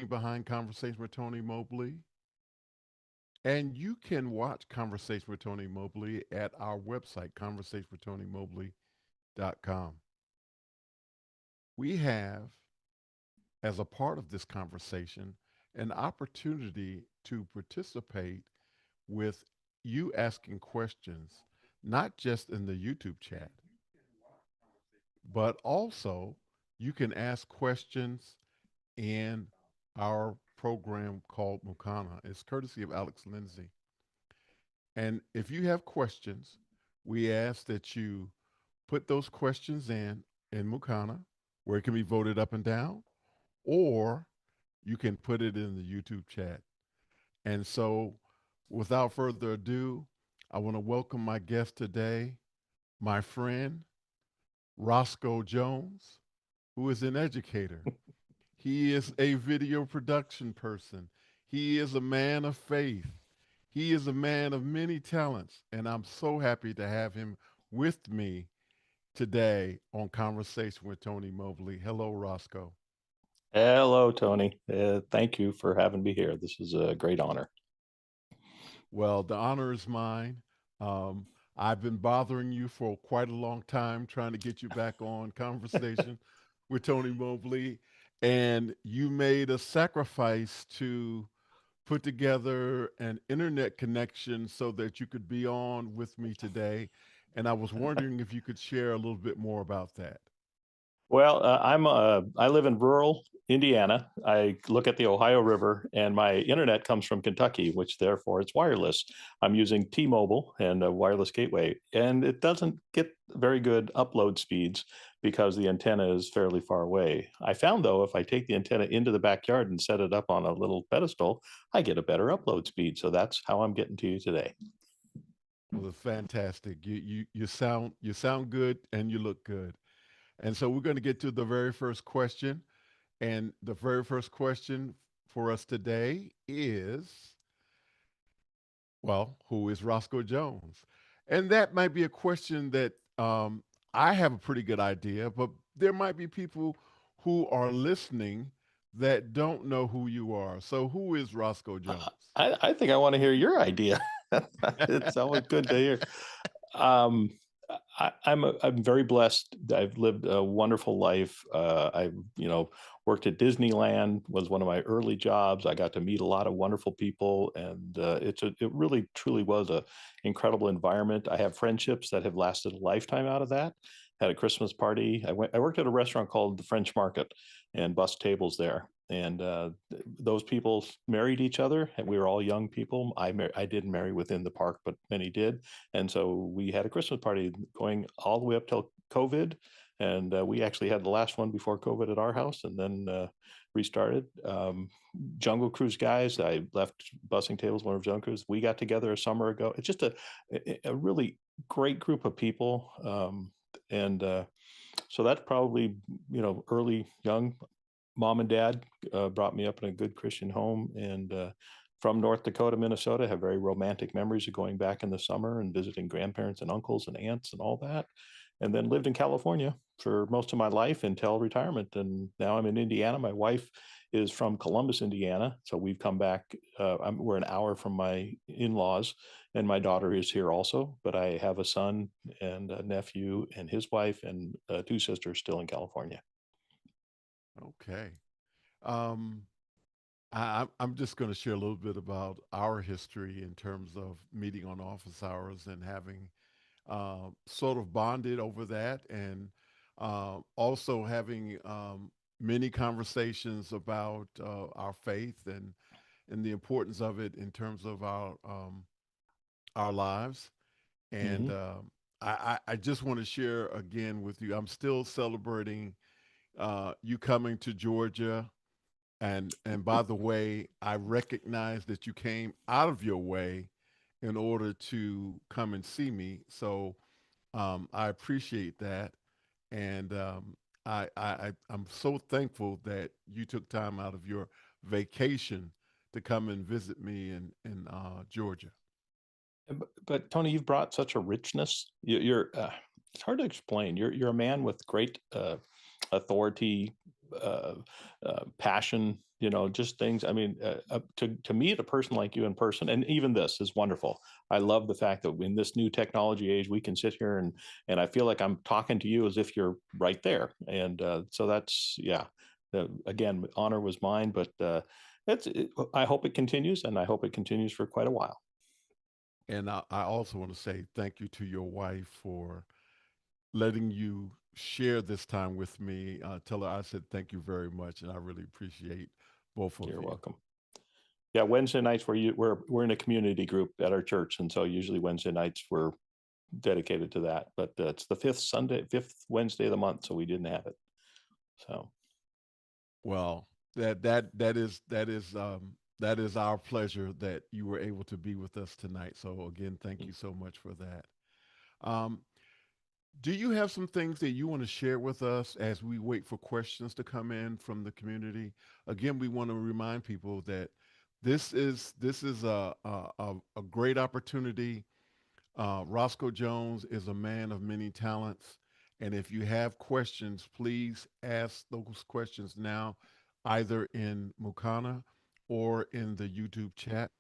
Tony behind Conversation with Tony Mobley. And you can watch Conversation with Tony Mobley at our website, conversationwithTonyMobley.com. We have, as a part of this conversation, an opportunity to participate with you asking questions, not just in the YouTube chat, but also you can ask questions in our program called Mukana. It's courtesy of Alex Lindsay. And if you have questions, we ask that you put those questions in Mukana, where it can be voted up and down, or you can put it in the YouTube chat. And so, without further ado, I want to welcome my guest today, my friend Rosco Jones, who is an educator. He is a video production person. He is a man of faith. He is a man of many talents, and I'm so happy to have him with me today on Conversation with Tony Mobley. Hello, Rosco. Hello, Tony. Thank you for having me here. This is a great honor. Well, the honor is mine. Um, I've been bothering you for quite a long time trying to get you back on Conversation with Tony Mobley, and you made a sacrifice to put together an internet connection so that you could be on with me today. And I was wondering if you could share a little bit more about that. Well, I live in rural Indiana. I look at the Ohio River, and my internet comes from Kentucky, which therefore it's wireless. I'm using T-Mobile and a wireless gateway, and it doesn't get very good upload speeds because the antenna is fairly far away. I found though, if I take the antenna into the backyard and set it up on a little pedestal, I get a better upload speed. So that's how I'm getting to you today. Well, it's fantastic. You sound good and you look good. And so we're going to get to the very first question. And the very first question for us today is, well, who is Roscoe Jones? And that might be a question that I have a pretty good idea, but there might be people who are listening that don't know who you are. So, who is Roscoe Jones? I think I want to hear your idea. It's always good to hear. Um, I'm very blessed. I've lived a wonderful life. I've worked at Disneyland, was one of my early jobs. I got to meet a lot of wonderful people, and it really truly was a incredible environment. I have friendships that have lasted a lifetime out of that. Had a Christmas party. I worked at a restaurant called the French Market, and bussed tables there. And those people married each other, and we were all young people. I didn't marry within the park, but many did. And so we had a Christmas party going all the way up till COVID. And we actually had the last one before COVID at our house, and then restarted. Jungle Cruise guys, I left bussing tables, one of Jungle Cruise. We got together a summer ago. It's just a really great group of people. And so that's probably, early, young. Mom and dad brought me up in a good Christian home, and from North Dakota, Minnesota, have very romantic memories of going back in the summer and visiting grandparents and uncles and aunts and all that. And then lived in California for most of my life until retirement. And now I'm in Indiana. My wife is from Columbus, Indiana. So we've come back. We're an hour from my in-laws, and my daughter is here also. But I have a son and a nephew and his wife and two sisters still in California. Okay. Um, I'm just going to share a little bit about our history in terms of meeting on office hours and having sort of bonded over that, and also having many conversations about our faith and the importance of it in terms of our lives. And Hmm. I just want to share again with you. I'm still celebrating you coming to Georgia. And by the way, I recognize that you came out of your way in order to come and see me. So I appreciate that, and I'm so thankful that you took time out of your vacation to come and visit me in Georgia. But Tony, you've brought such a richness. It's hard to explain. You're a man with great authority, uh, passion. just things. I mean, to meet a person like you in person, and even this is wonderful. I love the fact that in this new technology age, we can sit here and I feel like I'm talking to you as if you're right there. And so that's, yeah. Again, honor was mine, but I hope it continues, and I hope it continues for quite a while. And I also want to say thank you to your wife for letting you share this time with me. Tell her I said thank you very much, and I really appreciate both of You're you. welcome. Yeah, Wednesday nights we're in a community group at our church, and so usually Wednesday nights we're dedicated to that. But it's the fifth Wednesday of the month, so we didn't have it. So Well, that is our pleasure that you were able to be with us tonight. So again, thank you so much for that. Um, do you have some things that you want to share with us as we wait for questions to come in from the community? Again, we want to remind people that this is a great opportunity. Roscoe Jones is a man of many talents. And if you have questions, please ask those questions now, either in Mukana or in the YouTube chat.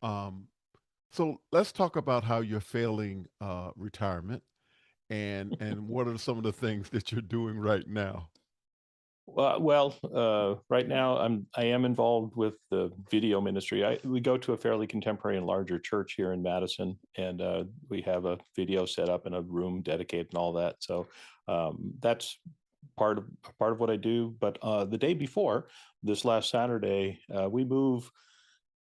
Um, so let's talk about how you're failing retirement and what are some of the things that you're doing right now? right now I am involved with the video ministry. We go to a fairly contemporary and larger church here in Madison, and we have a video set up in a room dedicated and all that. So that's part of what I do. But the day before this last Saturday, we move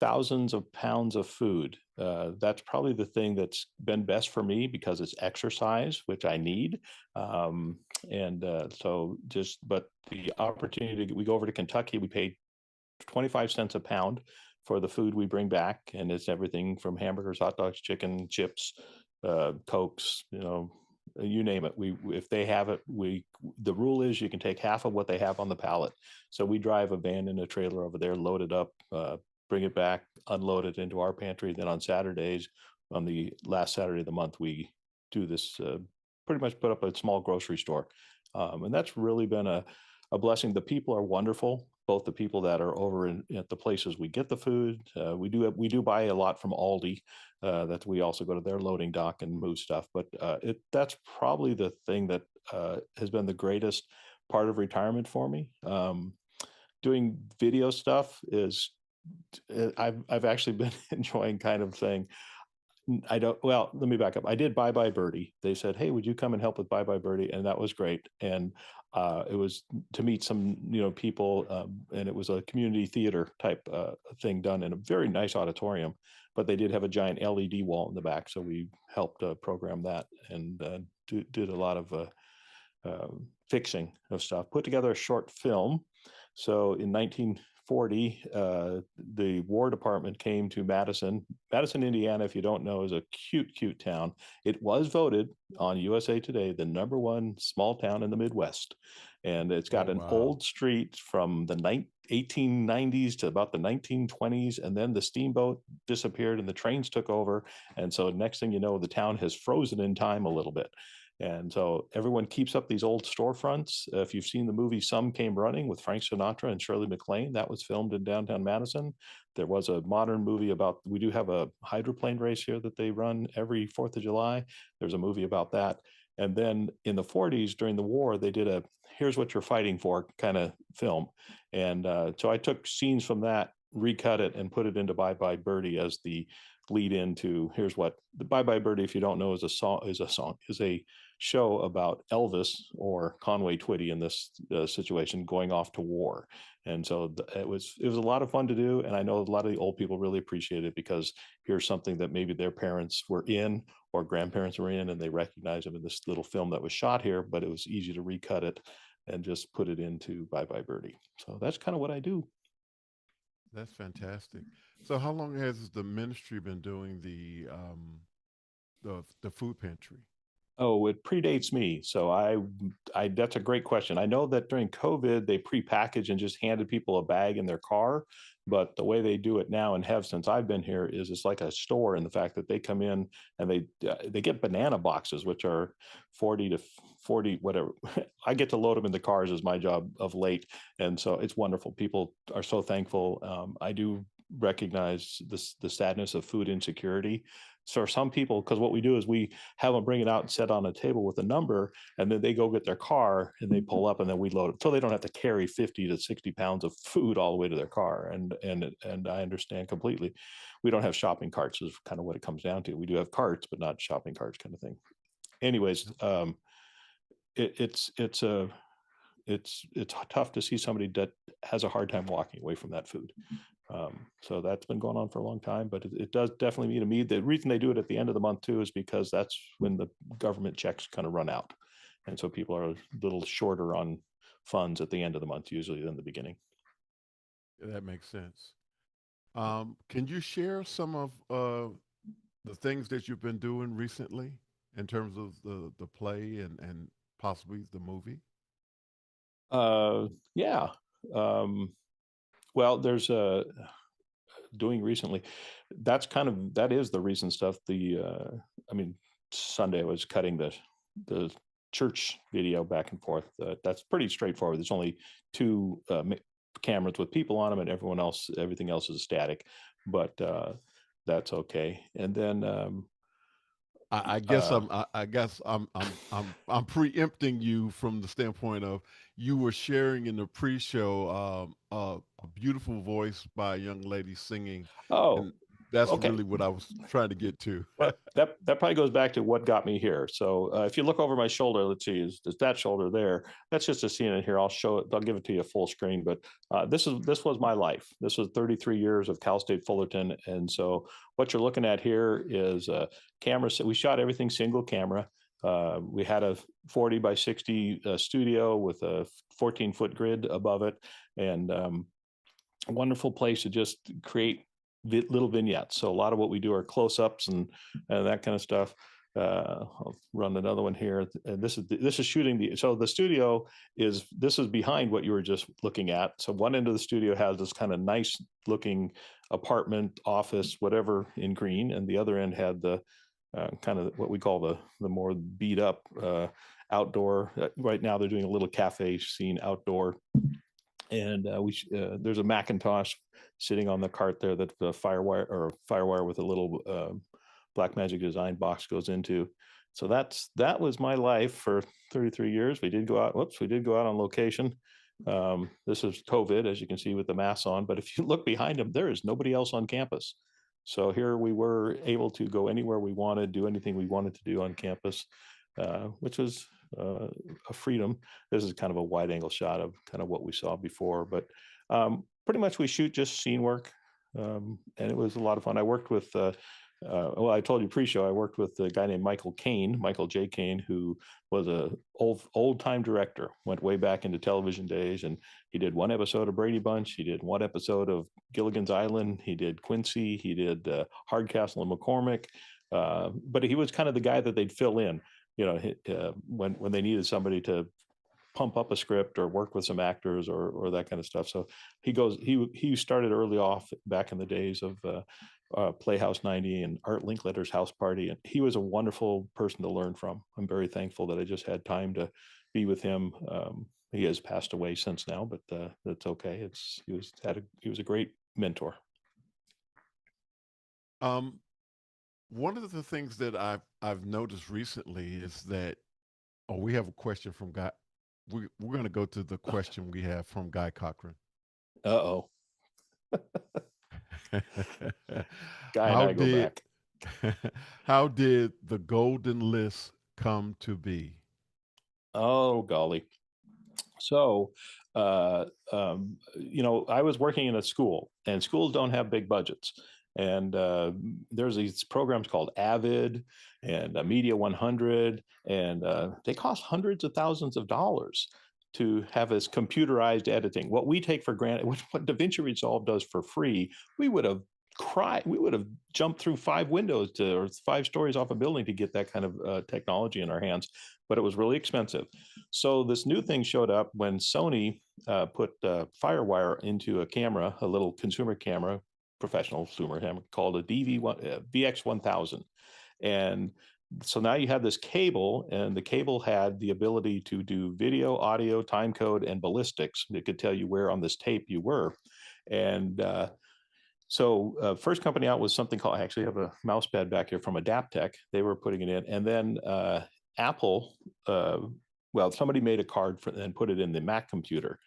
thousands of pounds of food. That's probably the thing that's been best for me because it's exercise, which I need. Um, and so but the opportunity, we go over to Kentucky, we pay 25 cents a pound for the food we bring back. And it's everything from hamburgers, hot dogs, chicken, chips, Cokes, you name it. If they have it, the rule is you can take half of what they have on the pallet. So we drive a van and a trailer over there, load it up, bring it back, unload it into our pantry. Then on Saturdays, on the last Saturday of the month, we do this, pretty much put up a small grocery store. And that's really been a blessing. The people are wonderful, both the people that are over at the places we get the food. We do buy a lot from Aldi. That we also go to their loading dock and move stuff. But that's probably the thing that has been the greatest part of retirement for me. Doing video stuff is I've actually been enjoying kind of saying, I don't, well, let me back up. I did Bye Bye Birdie. They said, "Hey, would you come and help with Bye Bye Birdie?" And that was great. And it was to meet some, people, and it was a community theater type thing done in a very nice auditorium. But they did have a giant LED wall in the back, so we helped program that and did a lot of fixing of stuff. Put together a short film. So in 1940, the War Department came to Madison. Madison, Indiana, if you don't know, is a cute, cute town. It was voted on USA Today the number one small town in the Midwest. And it's Oh, got an wow. old street from the 1890s to about the 1920s. And then the steamboat disappeared and the trains took over. And so next thing you know, the town has frozen in time a little bit. And so everyone keeps up these old storefronts. If you've seen the movie Some Came Running with Frank Sinatra and Shirley MacLaine, that was filmed in downtown Madison. There was a modern movie we do have a hydroplane race here that they run every 4th of July. There's a movie about that. And then in the 40s during the war, they did a "Here's What You're Fighting For" kind of film. And so I took scenes from that, recut it, and put it into Bye Bye Birdie as the lead into here's what the Bye Bye Birdie, if you don't know, is a show about Elvis, or Conway Twitty in this situation, going off to war. And so it was a lot of fun to do, and I know a lot of the old people really appreciate it because here's something that maybe their parents were in or grandparents were in, and they recognize them in this little film that was shot here, but it was easy to recut it and just put it into Bye Bye Birdie. So that's kind of what I do. That's fantastic. So how long has the ministry been doing the food pantry? Oh, it predates me. So that's a great question. I know that during COVID, they prepackaged and just handed people a bag in their car. But the way they do it now and have since I've been here is it's like a store in the fact that they come in and they get banana boxes, which are 40 to 40, whatever. I get to load them in the cars as my job of late. And so it's wonderful. People are so thankful. I do recognize the sadness of food insecurity. So some people, because what we do is we have them bring it out and set on a table with a number, and then they go get their car and they pull up, and then we load it, so they don't have to carry 50 to 60 pounds of food all the way to their car. And I understand completely. We don't have shopping carts, is kind of what it comes down to. We do have carts, but not shopping carts, kind of thing. Anyways, it, it's a it's tough to see somebody that has a hard time walking away from that food. So that's been going on for a long time, but it does definitely mean to me. The reason they do it at the end of the month too is because that's when the government checks kind of run out, and so people are a little shorter on funds at the end of the month usually than the beginning. That makes sense. Can you share some of the things that you've been doing recently in terms of the play and possibly the movie? Yeah. Um, well, there's a doing recently. That is the recent stuff. I mean, Sunday I was cutting the church video back and forth. That's pretty straightforward. There's only two cameras with people on them, and everything else is static. But that's okay. And then uh, I guess I'm preempting you from the standpoint of you were sharing in the pre-show a beautiful voice by a young lady singing, oh, and that's okay. really what I was trying to get to. Well, that probably goes back to what got me here. So if you look over my shoulder, let's see, is that shoulder there? That's just a scene in here. I'll show it. I'll give it to you full screen. But this was my life. This was 33 years of Cal State Fullerton, and so what you're looking at here is camera. We shot everything single camera. We had a 40 by 60 studio with a 14-foot grid above it, and a wonderful place to just create little vignettes. So a lot of what we do are close-ups and that kind of stuff. I'll run another one here. And this is shooting so the studio this is behind what you were just looking at. So one end of the studio has this kind of nice looking apartment, office, whatever in green, and the other end had the kind of what we call the more beat up outdoor. Right now they're doing a little cafe scene outdoor, and there's a Macintosh sitting on the cart there that the firewire with a little Black Magic Design box goes into. So that was my life for 33 years. We did go out. Whoops, we did go out on location. This is COVID, as you can see, with the masks on. But if you look behind them, there is nobody else on campus. So here we were able to go anywhere we wanted, do anything we wanted to do on campus, which was a freedom. This is kind of a wide angle shot of kind of what we saw before, but pretty much we shoot just scene work, and it was a lot of fun. I worked with well, I told you pre-show, I worked with a guy named Michael J. Kane, who was a old time director, went way back into television days, and he did one episode of Brady Bunch, he did one episode of Gilligan's Island, he did Quincy, he did Hardcastle and McCormick, but he was kind of the guy that they'd fill in, when they needed somebody to pump up a script or work with some actors or that kind of stuff. So he started early off back in the days of Playhouse 90 and Art Linkletter's House Party, and he was a wonderful person to learn from. I'm very thankful that I just had time to be with him. He has passed away since now, but that's okay. He was a great mentor. Um, One of the things that I've noticed recently is that we have a question from Guy. We're going to go to the question we have from Guy Cochran. Uh-oh. Guy and how I go did back. how did the golden list come to be? Oh, golly. So, I was working in a school, and schools don't have big budgets. And there's these programs called Avid and Media 100, and they cost hundreds of thousands of dollars to have this computerized editing. What we take for granted, what DaVinci Resolve does for free, we would have cry. We would have jumped through 5 windows or 5 stories off a building to get that kind of technology in our hands, but it was really expensive. So this new thing showed up when Sony put FireWire into a camera, a little consumer camera, professional consumer camera called a VX1000, and so now you have this cable, and the cable had the ability to do video, audio, time code, and ballistics. It could tell you where on this tape you were. And first company out was something called, I actually have a mouse pad back here from Adaptec. They were putting it in. And then Apple, somebody made a card and put it in the Mac computer.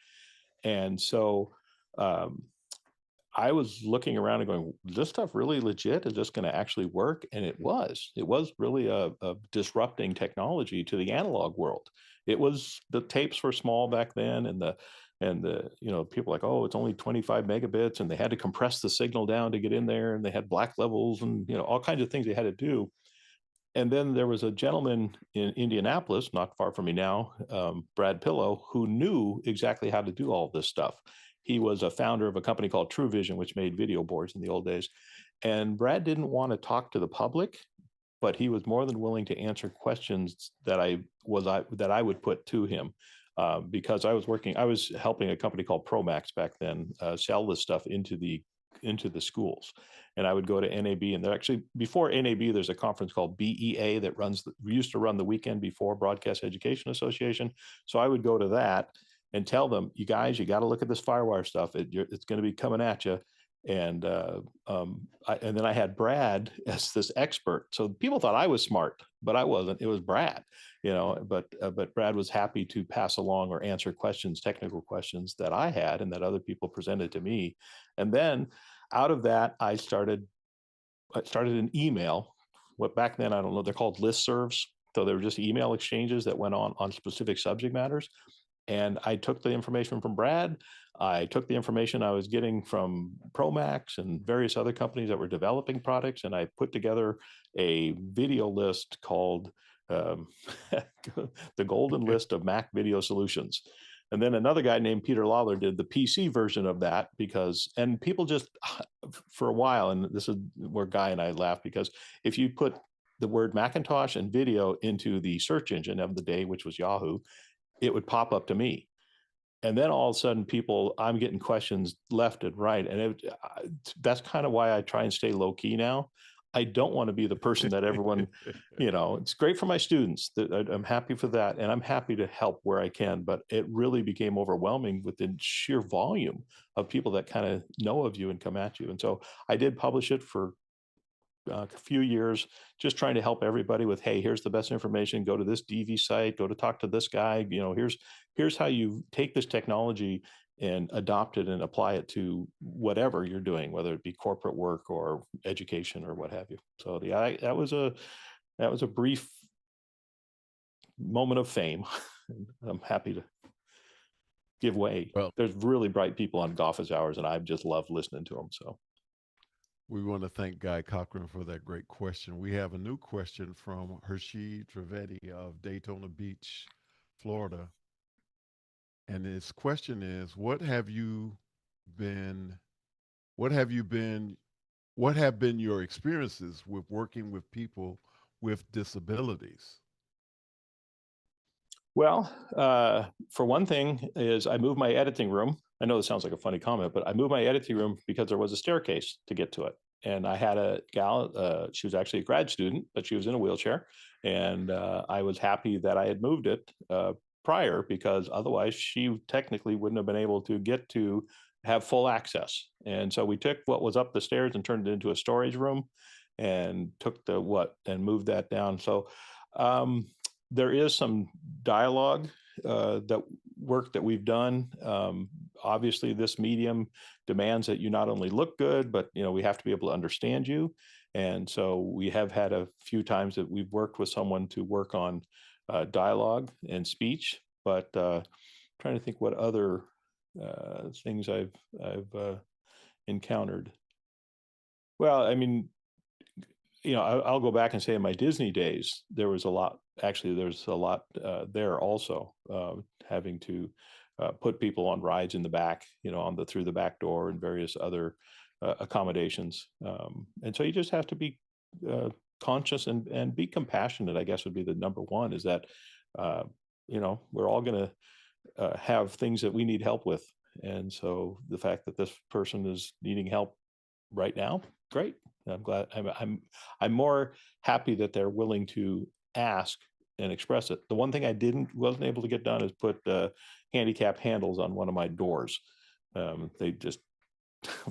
And so um, I was looking around and going, is this stuff really legit? Is this going to actually work? And it was. It was really a disrupting technology to the analog world. It was, the tapes were small back then, and the people like, oh, it's only 25 megabits, and they had to compress the signal down to get in there, and they had black levels and all kinds of things they had to do. And then there was a gentleman in Indianapolis, not far from me now, Brad Pillow, who knew exactly how to do all this stuff. He was a founder of a company called True Vision, which made video boards in the old days. And Brad didn't want to talk to the public, but he was more than willing to answer questions that I would put to him. Because I was helping a company called Promax back then sell this stuff into the schools. And I would go to NAB, and they're actually, before NAB, there's a conference called BEA that used to run the weekend before, Broadcast Education Association. So I would go to that and tell them, you guys, you got to look at this FireWire stuff. It's going to be coming at you. And then I had Brad as this expert. So people thought I was smart, but I wasn't. It was Brad, But Brad was happy to pass along or answer questions, technical questions that I had and that other people presented to me. And then out of that, I started an email. What back then, I don't know, they're called listservs. So they were just email exchanges that went on specific subject matters. And I took the information from Brad. I took the information I was getting from Promax and various other companies that were developing products, and I put together a video list called um, the Golden List of Mac Video Solutions. And then another guy named Peter Lawler did the PC version of that and people just, for a while, and this is where Guy and I laugh, because if you put the word Macintosh and video into the search engine of the day, which was Yahoo, it would pop up to me. And then all of a sudden I'm getting questions left and right. And that's kind of why I try and stay low key now. I don't want to be the person that everyone, it's great for my students. I'm happy for that. And I'm happy to help where I can, but it really became overwhelming with the sheer volume of people that kind of know of you and come at you. And so I did publish it for a few years, just trying to help everybody with, hey, here's the best information. Go to this DV site. Go to talk to this guy. Here's how you take this technology and adopt it and apply it to whatever you're doing, whether it be corporate work or education or what have you. So that was a brief moment of fame. I'm happy to give way. Well, There's really bright people on office hours, and I just love listening to them. So. we want to thank Guy Cochran for that great question. We have a new question from Hershey Trevetti of Daytona Beach, Florida. And his question is, been, what have you been, what have been your experiences with working with people with disabilities? Well, for one thing is I moved my editing room. I know this sounds like a funny comment, but I moved my editing room because there was a staircase to get to it. And I had a gal, she was actually a grad student, but she was in a wheelchair. And I was happy that I had moved it prior, because otherwise she technically wouldn't have been able to have full access. And so we took what was up the stairs and turned it into a storage room, and took and moved that down. So there is some dialogue that work that we've done. Obviously, this medium demands that you not only look good, but we have to be able to understand you. And so we have had a few times that we've worked with someone to work on dialogue and speech. But trying to think what other things I've encountered. Well, I mean, I'll go back and say in my Disney days, there was a lot. Actually, there's a lot there also, having to put people on rides in the back, through the back door, and various other accommodations. And so you just have to be conscious and be compassionate, I guess would be the number one, is that, uh, we're all going to have things that we need help with. And so the fact that this person is needing help right now, great. I'm glad. I'm more happy that they're willing to ask and express it. The one thing I wasn't able to get done is put handicap handles on one of my doors. They just,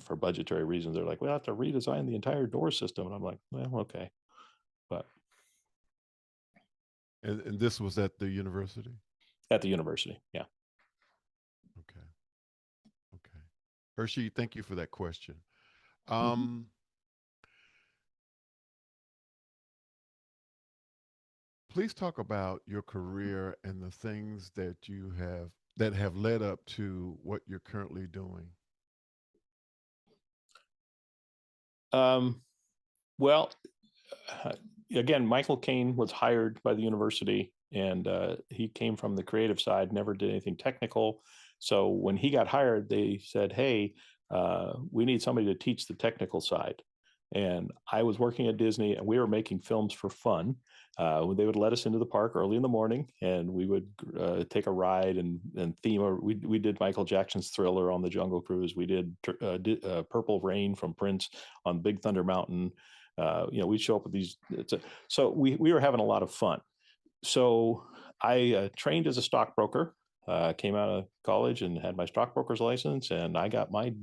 for budgetary reasons, they're like, we have to redesign the entire door system, and I'm like, well, okay, but And this was at the university? at the university, yeah. Okay. Okay. Hershey, thank you for that question. Mm-hmm. Um, please talk about your career and the things that have led up to what you're currently doing. Um, well, uh, again, Michael Caine was hired by the university, and he came from the creative side, never did anything technical. So when he got hired, they said, "Hey, we need somebody to teach the technical side." And I was working at Disney, and we were making films for fun. They would let us into the park early in the morning, and we would take a ride and theme. We did Michael Jackson's Thriller on the Jungle Cruise. We did Purple Rain from Prince on Big Thunder Mountain. We'd show up with these. So we were having a lot of fun. So I trained as a stockbroker. Came out of college and had my stockbroker's license, and I got my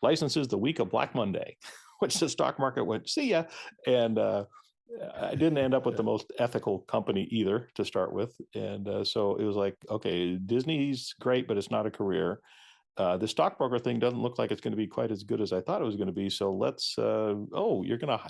licenses the week of Black Monday, which the stock market went, see ya. And I didn't end up with the most ethical company either to start with. And so it was like, okay, Disney's great, but it's not a career. The stockbroker thing doesn't look like it's going to be quite as good as I thought it was going to be. So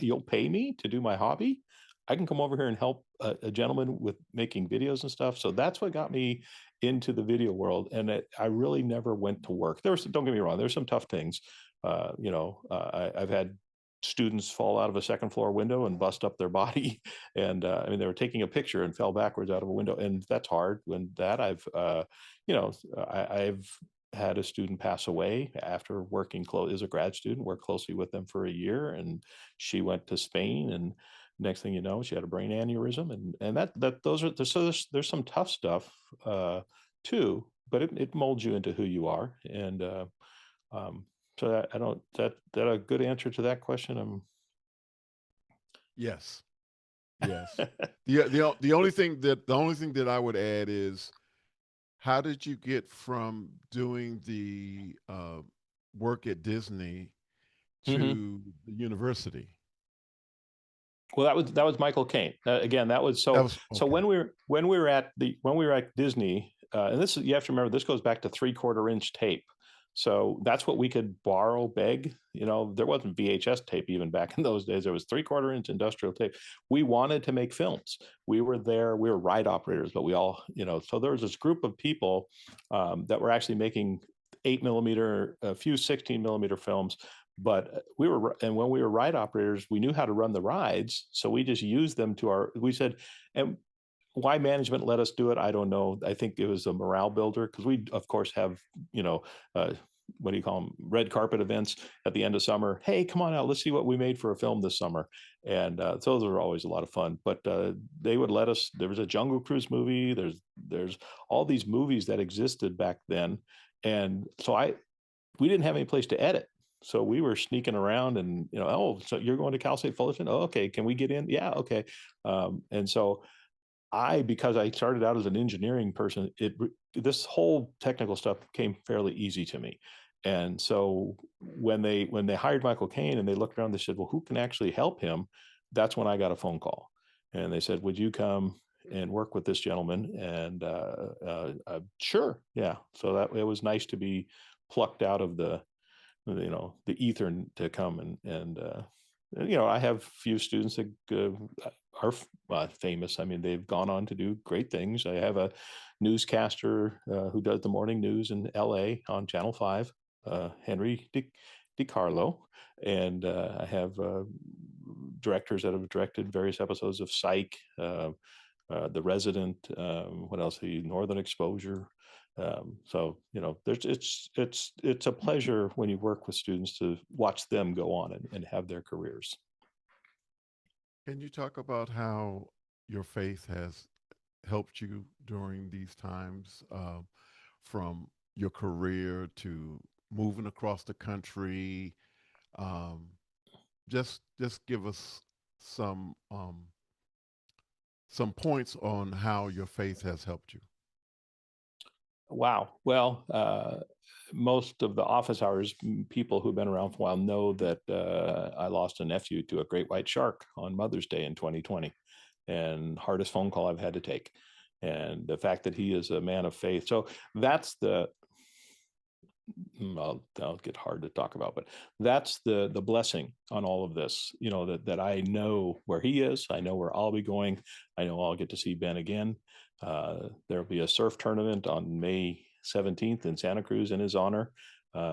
you'll pay me to do my hobby. I can come over here and help a gentleman with making videos and stuff. So that's what got me into the video world. And I really never went to work. Don't get me wrong, there's some tough things. I've had students fall out of a second floor window and bust up their body. And they were taking a picture and fell backwards out of a window. And that's hard. I've had a student pass away after working close as a grad student, worked closely with them for a year, and she went to Spain, and next thing you know, she had a brain aneurysm, and that those are so there's some tough stuff too, but it molds you into who you are, and um, so I don't that a good answer to that question. Yes. Yes. The only thing that I would add is, how did you get from doing the work at Disney Mm-hmm. to the university? Well, that was Michael Caine. Again, that was That so. was So okay. when we were at Disney, and this is, you have to remember, this goes back to 3/4 inch tape. So that's what we could borrow, beg. There wasn't VHS tape even back in those days. There was 3/4 inch industrial tape. We wanted to make films. We were there. We were ride operators, but we all, So there was this group of people that were actually making 8 millimeter, a few 16 millimeter films, but when we were ride operators, we knew how to run the rides, so we just used them we said. And why management let us do it, I don't know. I think it was a morale builder, because we of course have, you know uh, what do you call them, red carpet events at the end of summer. Hey, come on out, let's see what we made for a film this summer. And so those are always a lot of fun. But they would let us. There was a Jungle Cruise movie. There's all these movies that existed back then. And so we didn't have any place to edit. So we were sneaking around, and oh, so you're going to Cal State Fullerton? Oh, okay. Can we get in? Yeah, okay. And so because I started out as an engineering person, this whole technical stuff came fairly easy to me. And so when they hired Michael Caine and they looked around, they said, well, who can actually help him? That's when I got a phone call, and they said, would you come and work with this gentleman? And sure, yeah. So that it was nice to be plucked out of the ether to come. And I have few students that are famous. I mean, they've gone on to do great things. I have a newscaster who does the morning news in LA on Channel 5, Henry DiCarlo. And I have directors that have directed various episodes of Psych, The Resident, what else? The Northern Exposure. So there's it's a pleasure when you work with students to watch them go on and have their careers. Can you talk about how your faith has helped you during these times, from your career to moving across the country? Um, just give us some um, some points on how your faith has helped you. Wow. Well, most of the office hours people who've been around for a while know that I lost a nephew to a great white shark on Mother's Day in 2020, and hardest phone call I've had to take. And the fact that he is a man of faith. So that's the that'll get hard to talk about, but that's the blessing on all of this. That I know where he is, I know where I'll be going, I know I'll get to see Ben again. There'll be a surf tournament on May 17th in Santa Cruz in his honor,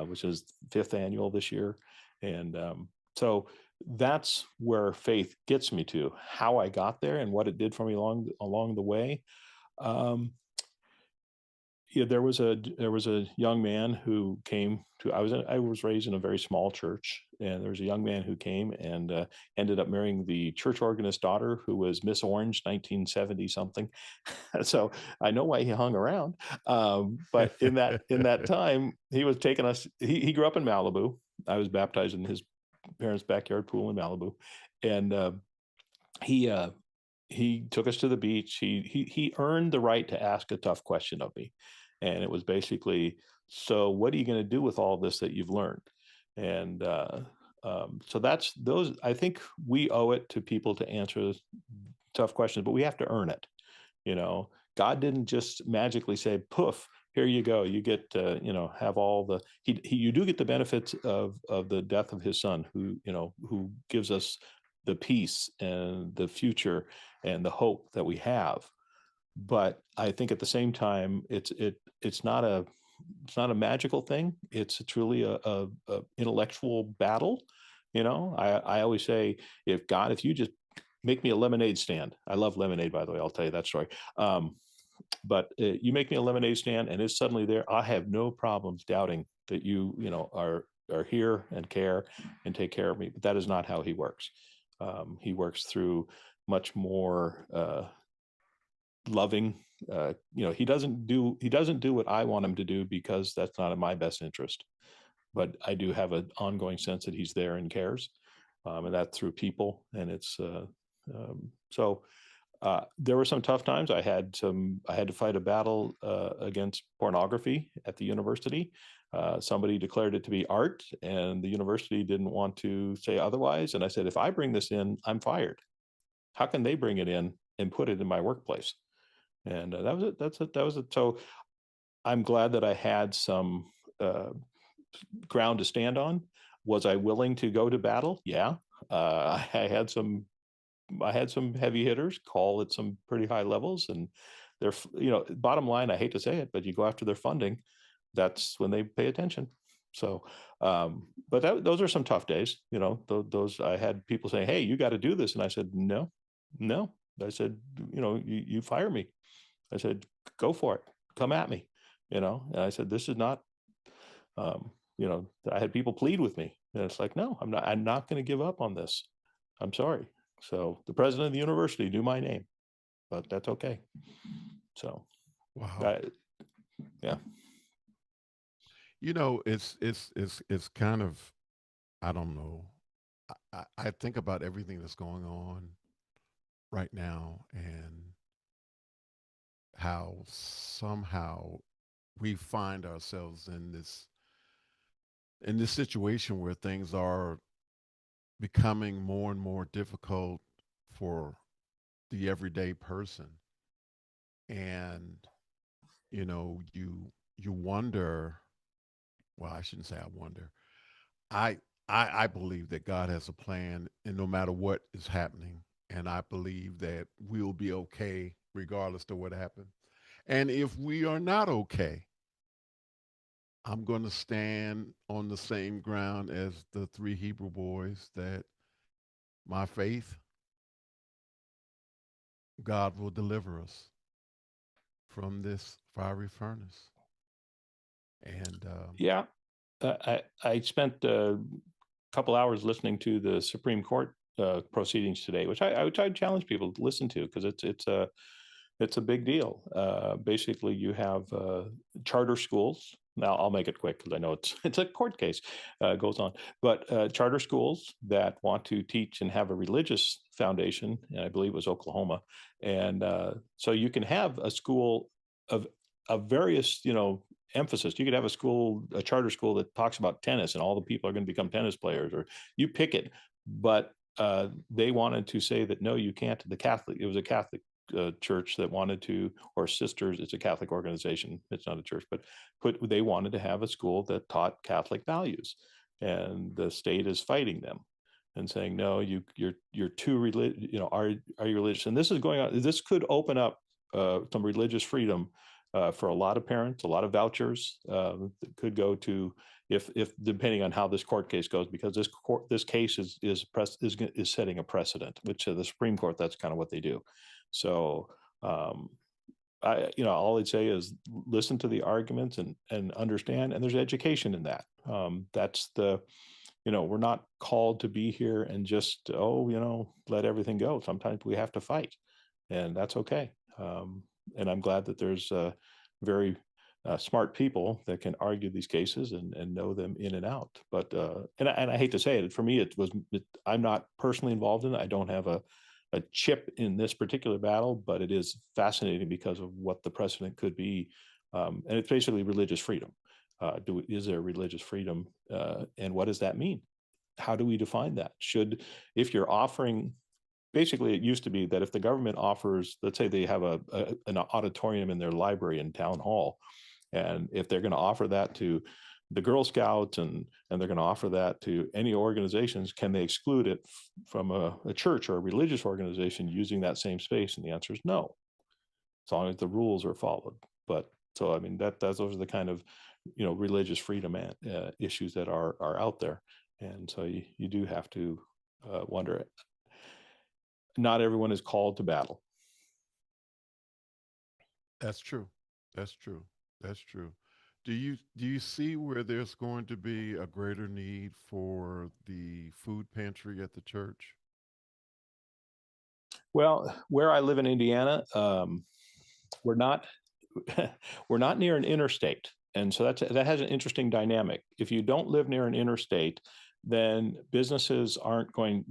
which is fifth annual this year, and so that's where faith gets me to. How I got there and what it did for me along the way. Um, yeah, there was a young man who came to. I was raised in a very small church, and there was a young man who came and ended up marrying the church organist's daughter, who was Miss Orange 1970 something. So I know why he hung around. But in that time, he was taking us. He grew up in Malibu. I was baptized in his parents' backyard pool in Malibu, and he uh, he took us to the beach. He earned the right to ask a tough question of me, and it was basically, so what are you going to do with all this that you've learned? And so that's those. I think we owe it to people to answer tough questions, but we have to earn it. God didn't just magically say, "Poof, here you go. You get to, have all the." You do get the benefits of the death of his son, who gives us the peace and the future and the hope that we have. But I think at the same time, it's not a magical thing. It's truly a intellectual battle. I always say, if you just make me a lemonade stand. I love lemonade, by the way. I'll tell you that story. But you make me a lemonade stand, and it's suddenly there. I have no problems doubting that are here and care and take care of me. But that is not how he works. He works through much more loving. He doesn't do what I want him to do, because that's not in my best interest. But I do have an ongoing sense that he's there and cares, and that through people. And it's so there were some tough times. I had to fight a battle against pornography at the university. Somebody declared it to be art, and the university didn't want to say otherwise. And I said, if I bring this in, I'm fired. How can they bring it in and put it in my workplace? And that was it. That's it. That was it. So I'm glad that I had some uh, ground to stand on. Was I willing to go to battle? Yeah. I had some heavy hitters call at some pretty high levels, and they're, bottom line, I hate to say it, but you go after their funding, that's when they pay attention. So, but those are some tough days. Those I had people saying, "Hey, you got to do this," and I said, "No, no." I said, you fire me." I said, "Go for it, come at me." And I said, "This is not." I had people plead with me, and it's like, "No, I'm not. I'm not going to give up on this. I'm sorry." So the president of the university knew my name, but that's okay. So, Wow. I, yeah. It's kind of, I don't know. I think about everything that's going on right now, and how somehow we find ourselves in this situation where things are becoming more and more difficult for the everyday person. And you wonder, well, I shouldn't say I wonder. I I believe that God has a plan, and no matter what is happening, and I believe that we'll be okay regardless of what happens. And if we are not okay, I'm going to stand on the same ground as the three Hebrew boys, that my faith, God will deliver us from this fiery furnace. And Yeah, I spent a couple hours listening to the Supreme Court proceedings today, which I challenge people to listen to because it's a big deal. Basically, you have charter schools. Now, I'll make it quick because I know it's a court case. Goes on, but charter schools that want to teach and have a religious foundation, and I believe it was Oklahoma, and so you can have a school of various, emphasis. You could have a charter school that talks about tennis, and all the people are going to become tennis players, or you pick it. But they wanted to say that no, you can't. It was a Catholic church that wanted to, or sisters, it's a Catholic organization, it's not a church, but they wanted to have a school that taught Catholic values, and the state is fighting them and saying no, you're too religious. Are you religious? And this is going on. This could open up some religious freedom for a lot of parents, a lot of vouchers that could go to, if depending on how this court case goes, because this case is setting a precedent, which the Supreme Court, that's kind of what they do. So all I'd say is listen to the arguments and understand, and there's education in that. That's the, we're not called to be here and just, let everything go. Sometimes we have to fight, and that's okay. And I'm glad that there's very smart people that can argue these cases and know them in and out. But and I hate to say it, for me, I'm not personally involved in it. I don't have a chip in this particular battle, but it is fascinating because of what the precedent could be. And it's basically religious freedom. Is there religious freedom? And what does that mean? How do we define that? If you're offering, basically, it used to be that if the government offers, let's say they have an auditorium in their library in town hall, and if they're going to offer that to the Girl Scouts and they're going to offer that to any organizations, can they exclude it from a church or a religious organization using that same space? And the answer is no, as long as the rules are followed. But so I mean those are the kind of religious freedom issues that are out there, and so you do have to wonder. Not everyone is called to battle. that's true. That's true. That's true. Do you see where there's going to be a greater need for the food pantry at the church? Well, where I live in Indiana, we're not we're not near an interstate, and so that has an interesting dynamic. If you don't live near an interstate, then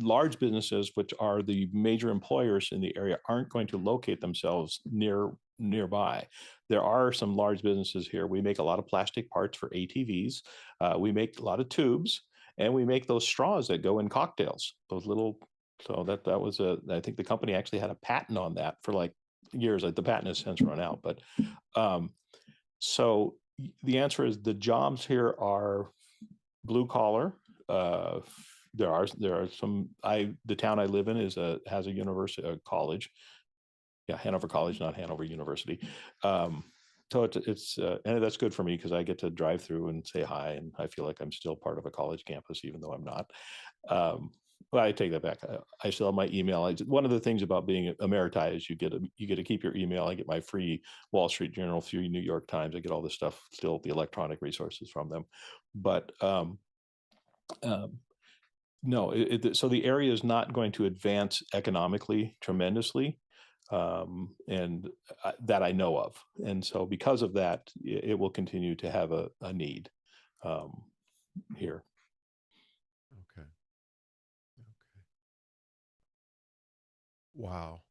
large businesses, which are the major employers in the area, aren't going to locate themselves nearby. There are some large businesses here. We make a lot of plastic parts for ATVs. We make a lot of tubes, and we make those straws that go in cocktails. Those little. So that was I think the company actually had a patent on that for like years. The patent has since run out, but um, so the answer is the jobs here are blue collar. Uh, there are some. The town I live in has a university, a college. Yeah, Hanover College, not Hanover University. Um, so it's and that's good for me because I get to drive through and say hi, and I feel like I'm still part of a college campus, even though I'm not. Um, well, I take that back. I still have my email. One of the things about being emeriti is you get to keep your email. I get my free Wall Street Journal, free New York Times. I get all this stuff, still the electronic resources from them. But um, no, so the area is not going to advance economically tremendously, and that I know of. And so because of that, it will continue to have a need um, here. Okay. Okay. Wow.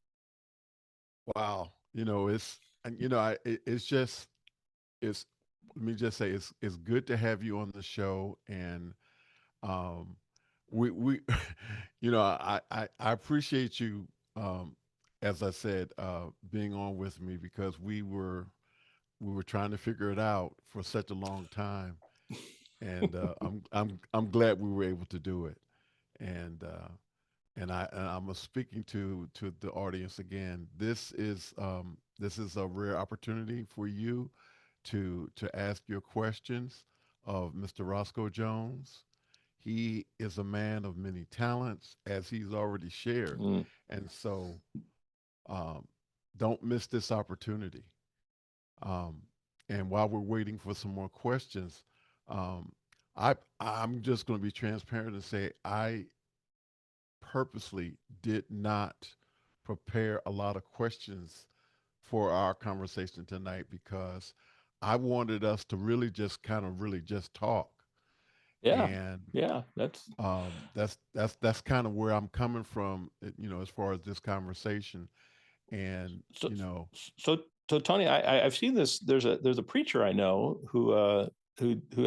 Wow. It's just it's let me just say it's good to have you on the show, and um we I appreciate you, as I said, being on with me, because we were trying to figure it out for such a long time, and I'm glad we were able to do it. And I'm speaking to the audience again. This is a rare opportunity for you to ask your questions of Mr. Roscoe Jones. He is a man of many talents, as he's already shared, Mm. and so um, don't miss this opportunity. Um, And while we're waiting for some more questions, um, I'm just going to be transparent and say I purposely did not prepare a lot of questions for our conversation tonight because I wanted us to really just kind of really just talk. Yeah, And yeah, that's that's kind of where I'm coming from, as far as this conversation. And so so so Tony, I've seen this. There's a preacher I know who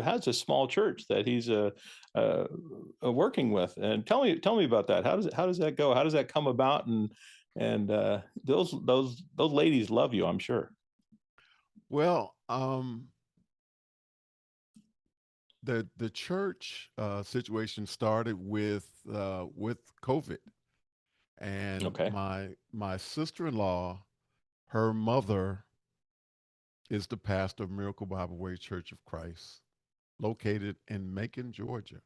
has a small church that he's uh, working with. And tell me about that. How does that go? How does that come about? And those ladies love you, I'm sure. well, the church situation started with COVID, and Okay. my sister-in-law, her mother is the pastor of Miracle Bible Way Church of Christ, located in Macon, Georgia.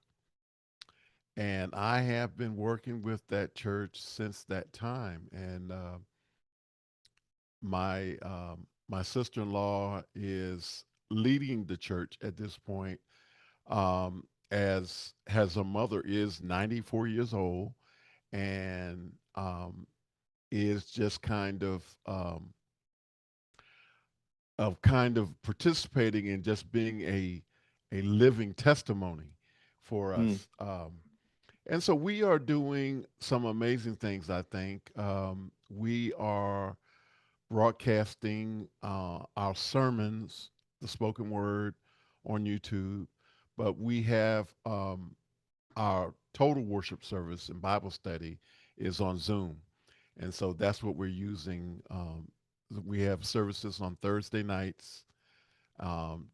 And I have been working with that church since that time. And my sister-in-law is leading the church at this point, as her mother is 94 years old, and is just kind of participating in just being a living testimony for Mm, us. And so we are doing some amazing things, I think. We are broadcasting our sermons, the spoken word, on YouTube, but we have our total worship service and Bible study is on Zoom. And so that's what we're using. We have services on Thursday nights.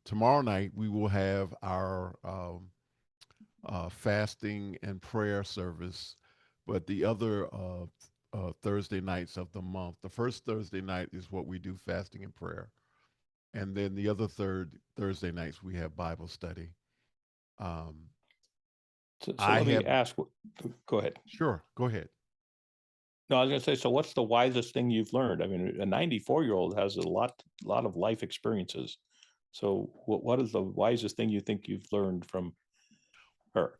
Tomorrow night, we will have our fasting and prayer service, but the other Thursday nights of the month, the first Thursday night is what we do fasting and prayer. And then the other third Thursday nights, we have Bible study. Um, so I let me have, ask. Go ahead. sure, go ahead. No, I was going to say. So, what's the wisest thing you've learned? I mean, a 94-year-old has a lot of life experiences. So, what is the wisest thing you think you've learned from her?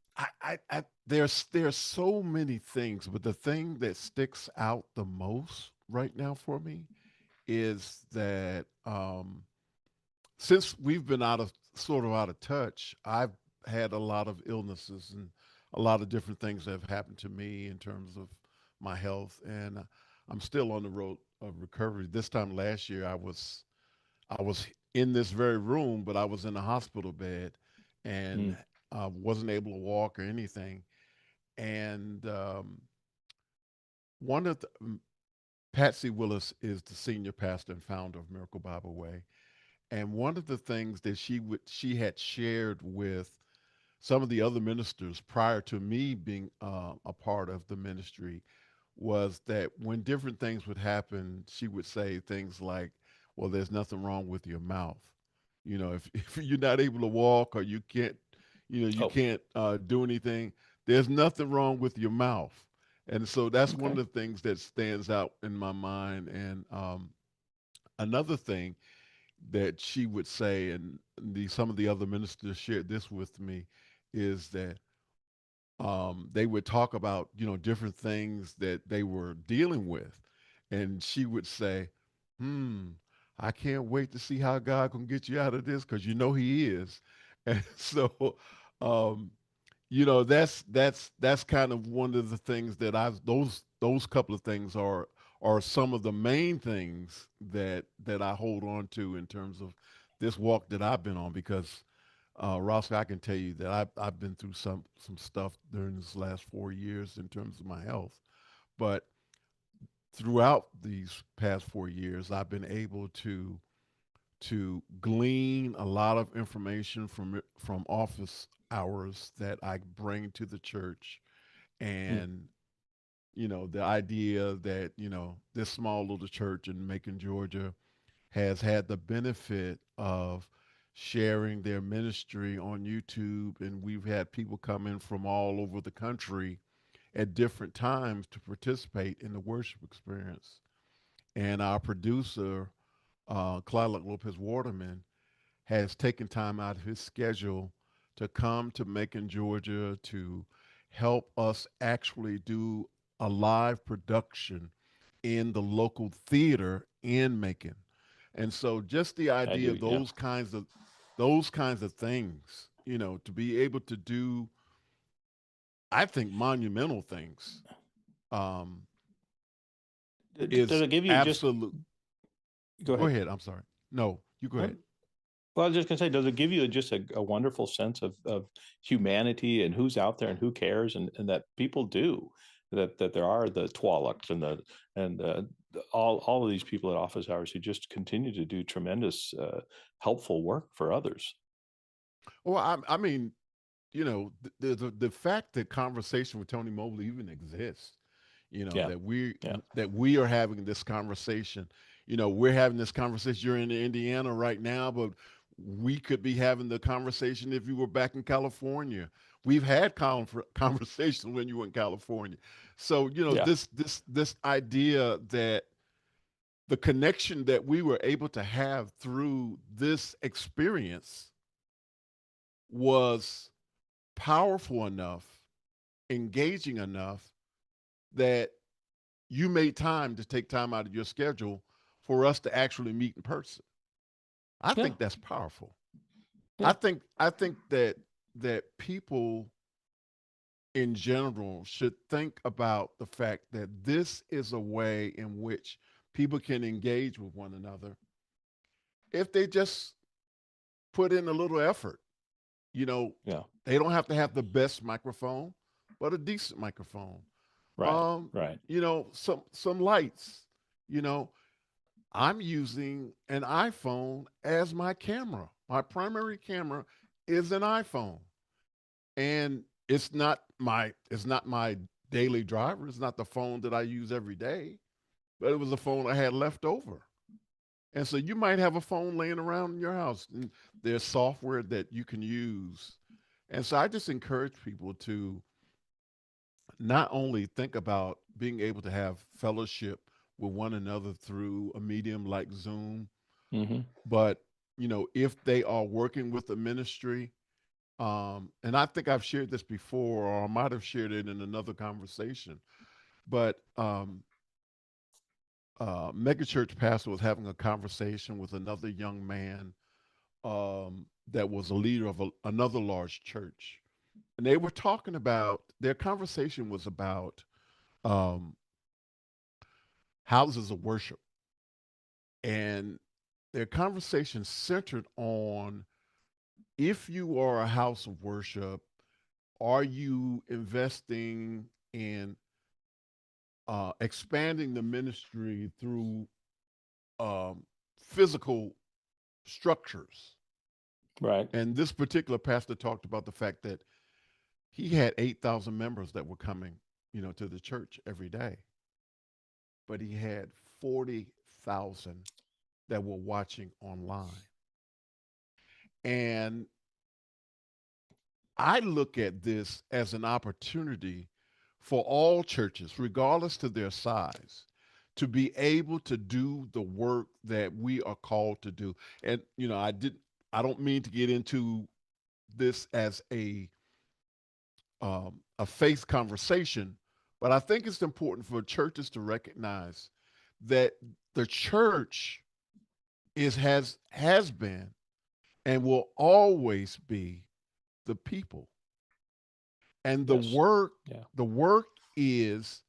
There's so many things, but the thing that sticks out the most right now for me is that since we've been out of touch, I've had a lot of illnesses and a lot of different things that have happened to me in terms of my health, and I'm still on the road of recovery. This time last year, I was in this very room, but I was in a hospital bed, and Mm, wasn't able to walk or anything. And one of the Patsy Willis is the senior pastor and founder of Miracle Bible Way. And one of the things that she had shared with some of the other ministers prior to me being a part of the ministry was that when different things would happen, she would say things like, "Well, there's nothing wrong with your mouth. If you're not able to walk or you oh, can't do anything, there's nothing wrong with your mouth." And so that's one of okay. the things that stands out in my mind. And another thing that she would say, and some of the other ministers shared this with me, is that they would talk about different things that they were dealing with, and she would say, "Hmm, I can't wait to see how God can get you out of this because He is." And so, um, that's kind of one of the things that those couple of things are some of the main things that I hold on to in terms of this walk that I've been on because Roscoe, I can tell you that I've been through some stuff during this last 4 years in terms of my health, but throughout these past 4 years, I've been able to glean a lot of information from office hours that I bring to the church, Mm, and the idea that this small little church in Macon, Georgia, has had the benefit of sharing their ministry on YouTube, and we've had people come in from all over the country at different times to participate in the worship experience. And our producer, Clyde Lopez Waterman, has taken time out of his schedule to come to Macon, Georgia to help us actually do a live production in the local theater in Macon. And so just the I idea do. of Yeah. those kinds of things, to be able to do, I think, monumental things, um, Does is it give you just absolute. go Go ahead? ahead. I'm sorry. No, you go ahead. Well, I was just gonna say, does it give you just a wonderful sense of humanity and who's out there and who cares and that people do that there are the Twalocks and all of these people at office hours who just continue to do tremendous helpful work for others. Well, I mean, the fact that conversation with Tony Mobley even exists, Yeah, that we yeah, that we are having this conversation. We're having this conversation. You're in Indiana right now, but we could be having the conversation if you were back in California. We've had conversations when you were in California. So, yeah. this idea that the connection that we were able to have through this experience was powerful enough, engaging enough, that you made time to take time out of your schedule for us to actually meet in person. I Yeah, think that's powerful. I yeah. think I think that people in general should think about the fact that this is a way in which people can engage with one another if they just put in a little effort. You know, Yeah. they don't have to have the best microphone, but a decent microphone. Right, right. Some lights. You know, I'm using an iPhone as my camera. My primary camera is an iPhone. And it's not my daily driver. It's not the phone that I use every day, but it was a phone I had left over. And so you might have a phone laying around in your house, and there's software that you can use. And so I just encourage people to not only think about being able to have fellowship with one another through a medium like Zoom, Hmm. but if they are working with a ministry, and I think I've shared this before, or I might have shared it in another conversation, but megachurch pastor was having a conversation with another young man, that was a leader of another large church, and they were talking about, their conversation was about, um, houses of worship, and their conversation centered on, if you are a house of worship, are you investing in expanding the ministry through um, physical structures? Right. And this particular pastor talked about the fact that he had 8,000 members that were coming, to the church every day, but he had 40,000 that were watching online. And I look at this as an opportunity for all churches, regardless to their size, to be able to do the work that we are called to do. And I don't mean to get into this as a faith conversation, but I think it's important for churches to recognize that the church has been and will always be the people. And the Yes. work Yeah. the work is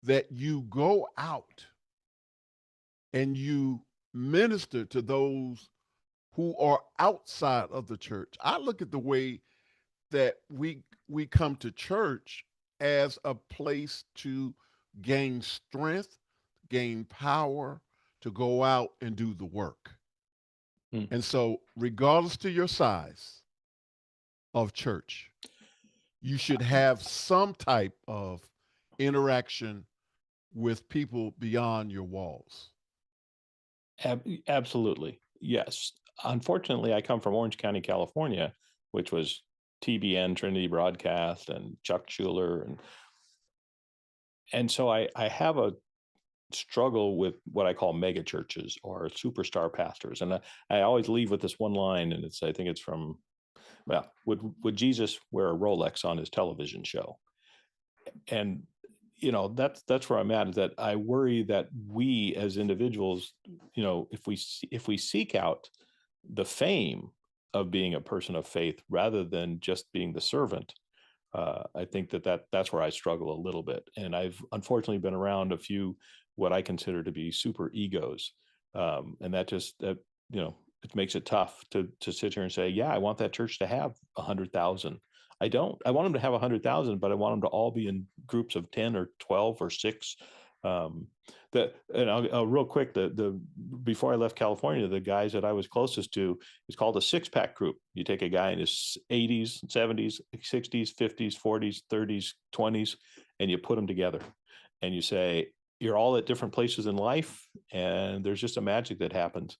that you go out and you minister to those who are outside of the church. I look at the way that we come to church as a place to gain strength, gain power, to go out and do the work. Mm. And so, regardless to your size of church, you should have some type of interaction with people beyond your walls. Absolutely. Yes. Unfortunately, I come from Orange County, California, which was TBN, Trinity Broadcast, and Chuck Schuler, and so I have struggle with what I call mega churches or superstar pastors. And I always leave with this one line, and I think it's from, well, would Jesus wear a Rolex on his television show? And that's where I'm at, is that I worry that we as individuals, if we seek out the fame of being a person of faith rather than just being the servant, I think that's where I struggle a little bit. And I've unfortunately been around a few what I consider to be super egos, and it makes it tough to sit here and say, yeah, I want that church to have 100,000. I don't. I want them to have 100,000, but I want them to all be in groups of 10 or 12 or six. Um, real quick, the before I left California, the guys that I was closest to is called a six pack group. You take a guy in his 80s, 70s, 60s, 50s, 40s, 30s, 20s, and you put them together, and you say you're all at different places in life, and there's just a magic that happens.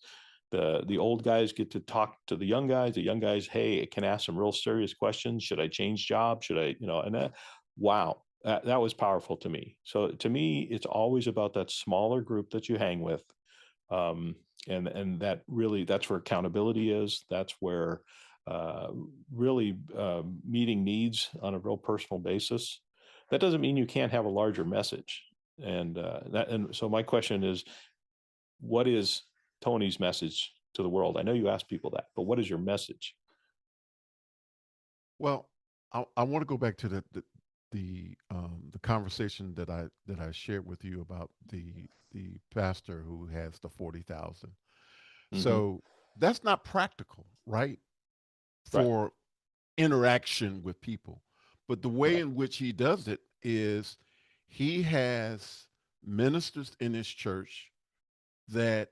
The old guys get to talk to the young guys. The young guys, hey, can ask some real serious questions. Should I change job? Should I, and wow, that was powerful to me. So to me, it's always about that smaller group that you hang with, um, and that's where accountability is. That's where uh, really meeting needs on a real personal basis. That doesn't mean you can't have a larger message. And so my question is, what is Tony's message to the world? I know you ask people that, but what is your message? Well, I want to go back to the conversation that I shared with you about the pastor who has the 40,000. Mm-hmm. So that's not practical, right? Right, For interaction with people. But the way right, in which he does it is he has ministers in his church that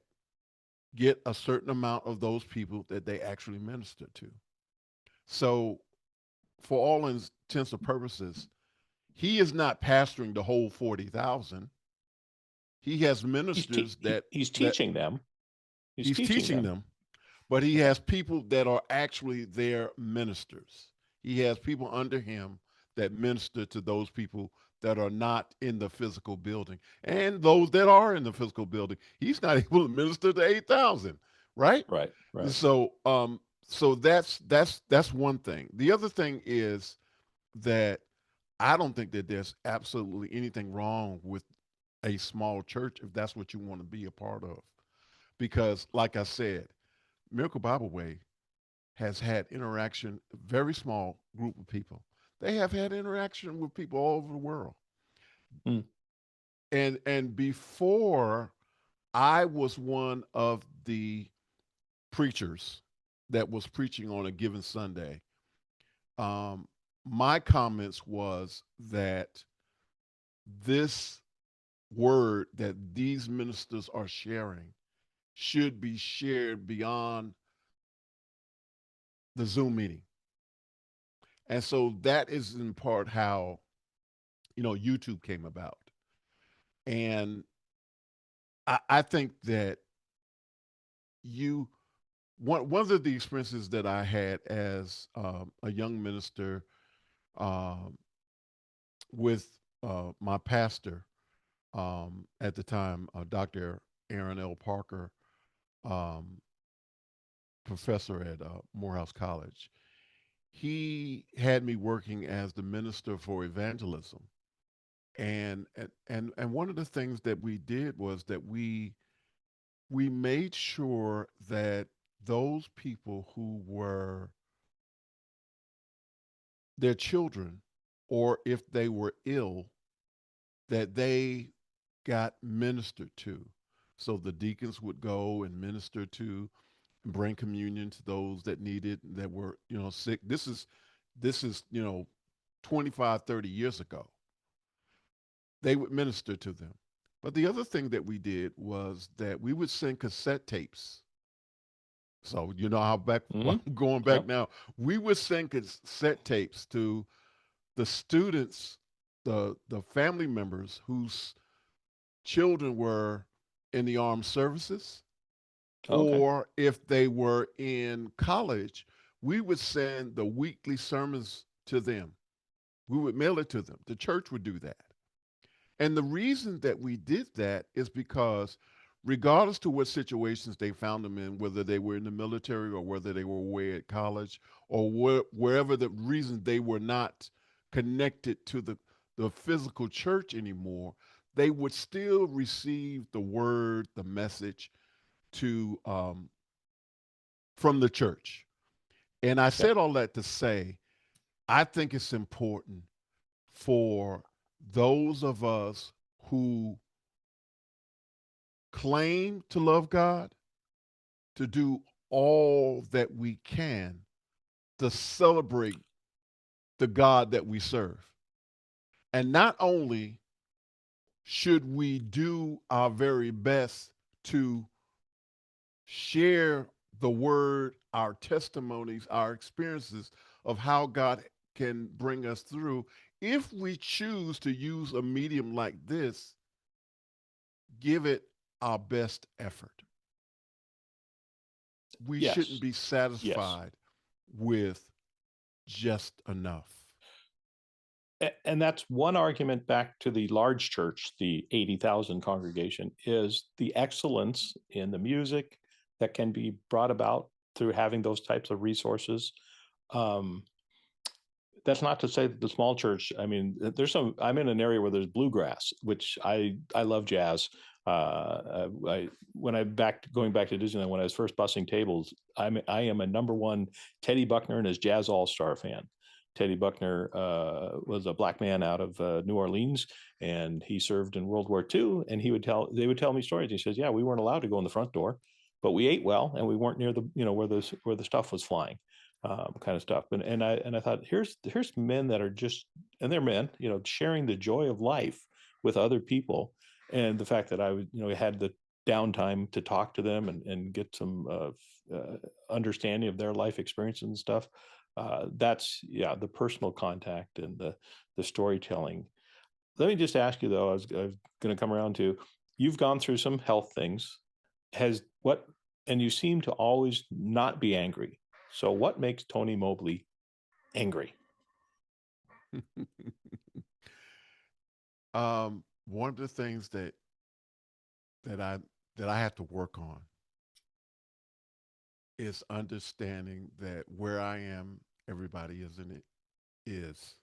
get a certain amount of those people that they actually minister to. So, for all intents and purposes, he is not pastoring the whole 40,000. He has ministers he's that teaching them. He's he's teaching teaching them. them, but he Okay. has people that are actually their ministers. He has people under him that minister to those people that are not in the physical building, and those that are in the physical building. He's not able to minister to 8,000, right? Right, right. So that's one thing. The other thing is that I don't think that there's absolutely anything wrong with a small church if that's what you want to be a part of. Because, like I said, Miracle Bible Way has had interaction, very small group of people. They have had interaction with people all over the world. Mm, And before I was one of the preachers that was preaching on a given Sunday, um, my comments was that this word that these ministers are sharing should be shared beyond the Zoom meeting. And so that is in part how, YouTube came about. And I think that you, one of the experiences that I had as a young minister um, with my pastor at the time, Dr. Aaron L. Parker, um, professor at Morehouse College. He had me working as the minister for evangelism. And one of the things that we did was that we made sure that those people who were their children, or if they were ill, that they got ministered to. So the deacons would go and minister to, bring communion to those that needed, that were, sick. This is 25, 30 years ago. They would minister to them. But the other thing that we did was that we would send cassette tapes. So you know how back mm-hmm. going back Yep. now, we would send cassette tapes to the students, the family members whose children were in the armed services, Oh, okay. or if they were in college, we would send the weekly sermons to them. We would mail it to them. The church would do that. And the reason that we did that is because, regardless to what situations they found them in, whether they were in the military or whether they were away at college or wherever the reason they were not connected to the physical church anymore, they would still receive the word, the message to from the church. And I Yep. said all that to say, I think it's important for those of us who claim to love God to do all that we can to celebrate the God that we serve. And not only should we do our very best to share the word, our testimonies, our experiences of how God can bring us through, if we choose to use a medium like this, give it our best effort. We shouldn't Yes. be Yes. satisfied with just enough. And that's one argument back to the large church, the 80,000 congregation, is the excellence in the music that can be brought about through having those types of resources. Um, that's not to say that the small church, I mean, there's some, I'm in an area where there's bluegrass, which I love jazz. When I going back to Disneyland, when I was first bussing tables, I am a number one Teddy Buckner and his Jazz All-Star fan. Teddy Buckner was a black man out of New Orleans, and he served in World War II. And they would tell me stories. He says, "Yeah, we weren't allowed to go in the front door, but we ate well, and we weren't near the where the stuff was flying." Kind of stuff. And I thought, here's men that are just, and they're men, sharing the joy of life with other people, and the fact that I would had the downtime to talk to them and get some understanding of their life experiences and stuff. That's the personal contact and the storytelling. Let me just ask you though, I was going to come around to, you've gone through some health things. Has what, and you seem to always not be angry. So what makes Tony Mobley angry? One of the things that I that I have to work on is understanding that where I am, everybody isn't it is.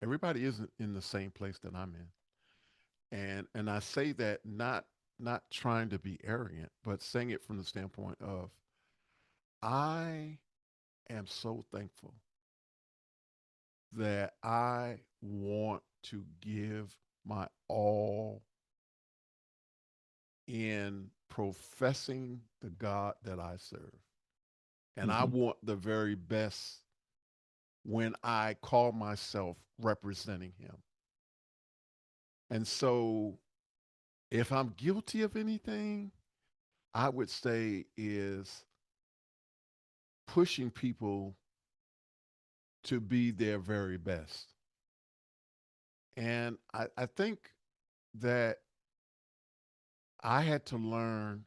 Everybody isn't in the same place that I'm in. And I say that not trying to be arrogant, but saying it from the standpoint of I am so thankful that I want to give my all in professing the God that I serve. And I Mm-hmm. want the very best when I call myself representing him. And so if I'm guilty of anything, I would say is pushing people to be their very best. And I think that I had to learn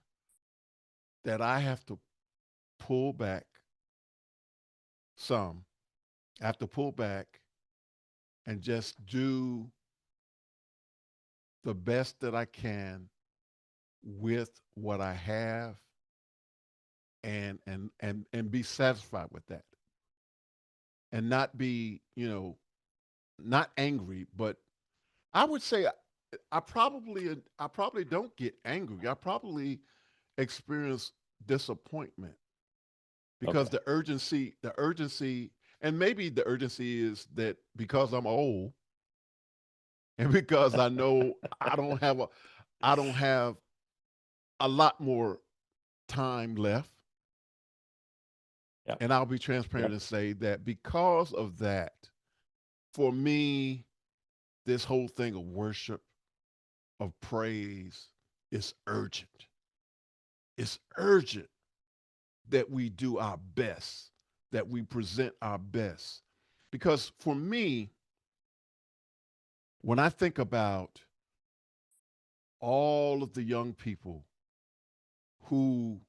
that I have to pull back some. I have to pull back and just do the best that I can with what I have and be satisfied with that. And not be, not angry, but I would say I probably don't get angry. I probably experience disappointment because Okay. the urgency, and maybe the urgency is that because I'm old and because I know I don't have a lot more time left, Yep. and I'll be transparent Yep. and say that because of that, for me, this whole thing of worship, of praise, is urgent. It's urgent that we do our best, that we present our best. Because for me, when I think about all of the young people who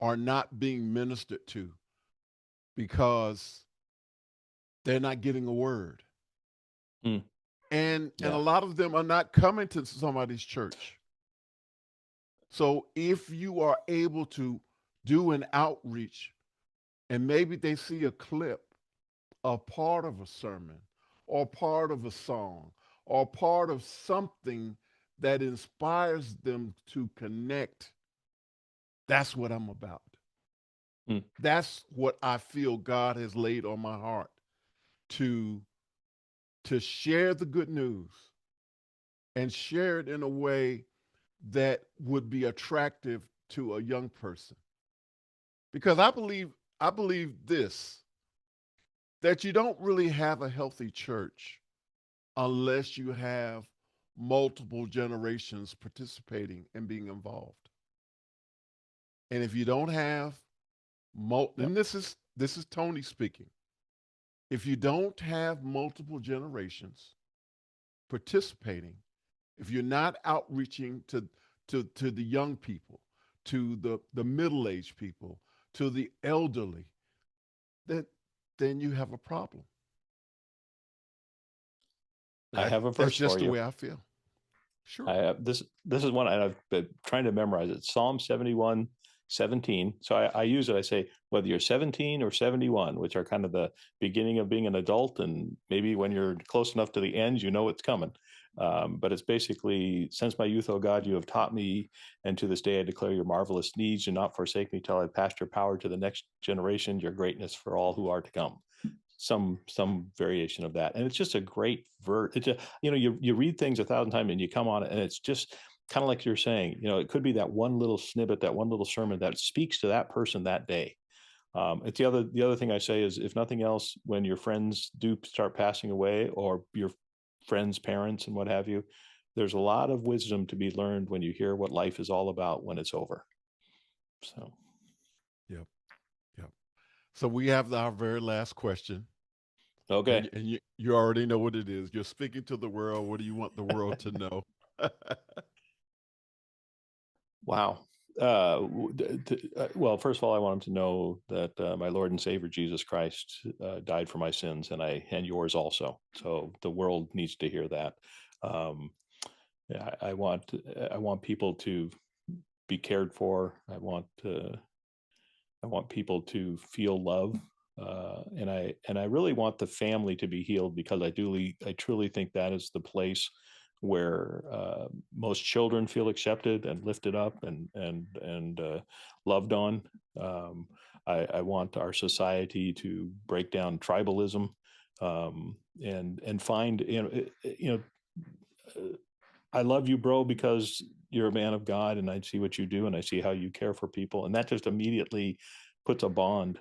are not being ministered to because they're not getting a word, Mm. And a Yeah. lot of them are not coming to somebody's church. So if you are able to do an outreach and maybe they see a clip, a part of a sermon or part of a song or part of something that inspires them to connect, that's what I'm about. Mm. That's what I feel God has laid on my heart to to share the good news and share it in a way that would be attractive to a young person. Because I believe this, that you don't really have a healthy church unless you have multiple generations participating and being involved. And if you don't have Yep. and this is Tony speaking. If you don't have multiple generations participating, if you're not outreaching to the young people, to the middle-aged people, to the elderly, then then you have a problem. I have a That's verse for just the you. way I feel. I Sure. have this is one I've been trying to memorize it. Psalm 71:17. So I use it. I say, whether you're 17 or 71, which are kind of the beginning of being an adult, and maybe when you're close enough to the end, you know it's coming. But it's basically, since my youth, O God, you have taught me, and to this day I declare your marvelous deeds. Do not forsake me till I pass your power to the next generation, your greatness for all who are to come. Some variation of that, and it's just a great verse. It's a, you read things 1,000 times and you come on it, and it's just kind of like you're saying. It could be that one little snippet, that one little sermon that speaks to that person that day. It's the other thing I say is, if nothing else, when your friends do start passing away, or your friends' parents and what have you, there's a lot of wisdom to be learned when you hear what life is all about when it's over. So, Yep. Yep. So we have our very last question, okay. and you already know what it is. You're speaking to the world. What do you want the world to know? Wow. Well, first of all, I want them to know that my Lord and Savior Jesus Christ died for my sins, and yours also. So the world needs to hear that. Um, yeah, I want people to be cared for. I want people to feel love, and I really want the family to be healed, because I truly think that is the place where most children feel accepted and lifted up and loved on. Um, I want our society to break down tribalism, and find, I love you, bro, because you're a man of God, and I see what you do, and I see how you care for people, and that just immediately puts a bond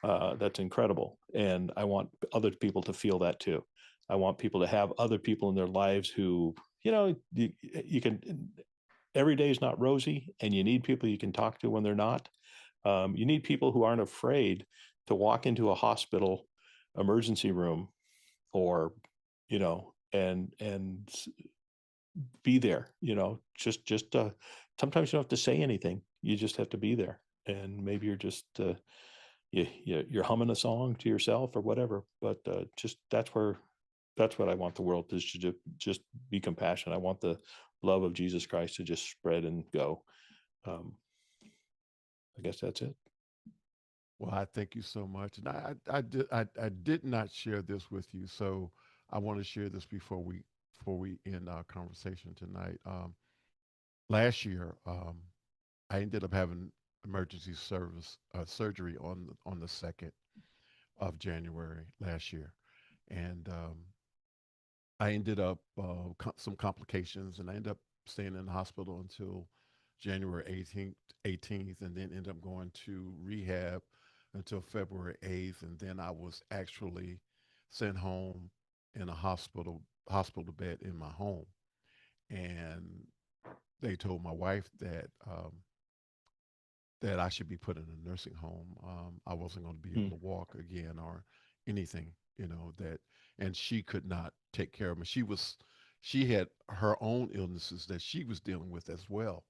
that's incredible. And I want other people to feel that too. I want people to have other people in their lives who, you can. Every day is not rosy, and you need people you can talk to when they're not. You need people who aren't afraid to walk into a hospital emergency room, or and be there. Just sometimes you don't have to say anything. You just have to be there, and maybe you're just you're humming a song to yourself or whatever. But just that's what I want the world to just be compassionate. I want the love of Jesus Christ to just spread and go. Um, I guess that's it. Well, I thank you so much, and I did not share this with you, so I want to share this before we end our conversation tonight. Last year, I ended up having emergency service surgery on the 2nd of January last year, and I ended up some complications, and I ended up staying in the hospital until January 18th, and then ended up going to rehab until February 8th, and then I was actually sent home in a hospital bed in my home, and they told my wife that I should be put in a nursing home. I wasn't going to be able Hmm. to walk again or anything, that, and she could not take care of me. She had her own illnesses that she was dealing with as well.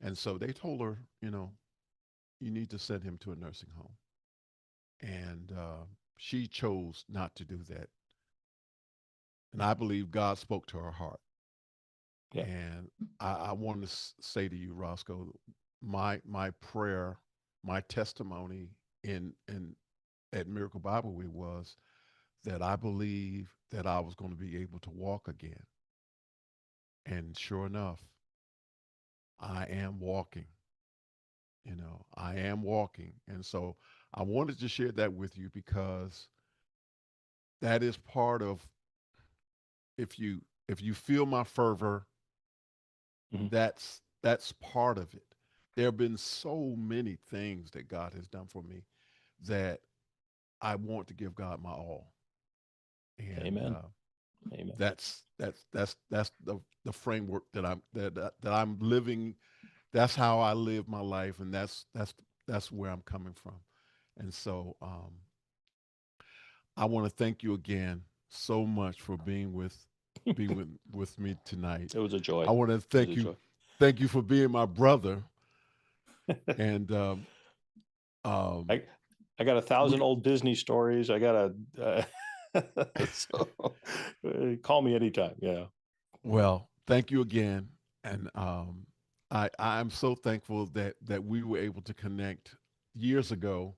And so they told her, you need to send him to a nursing home. And she chose not to do that. and I believe God spoke to her heart. Yeah. And I want to say to you, Roscoe, my prayer, my testimony in at Miracle Bible Week was that I believe that I was going to be able to walk again. And sure enough, I am walking. I am walking. And so I wanted to share that with you because that is part of if you feel my fervor, Mhm. that's part of it. There have been so many things that God has done for me that I want to give God my all. And Amen. Amen. that's the framework that I'm living. That's how I live my life, and that's where I'm coming from. And so I want to thank you again so much for being with me tonight. It was a joy. I want to It was a joy. thank you for being my brother. And um, I I got 1,000 we old Disney stories. I got so call me anytime. Yeah. well, thank you again, and I'm so thankful that we were able to connect years ago,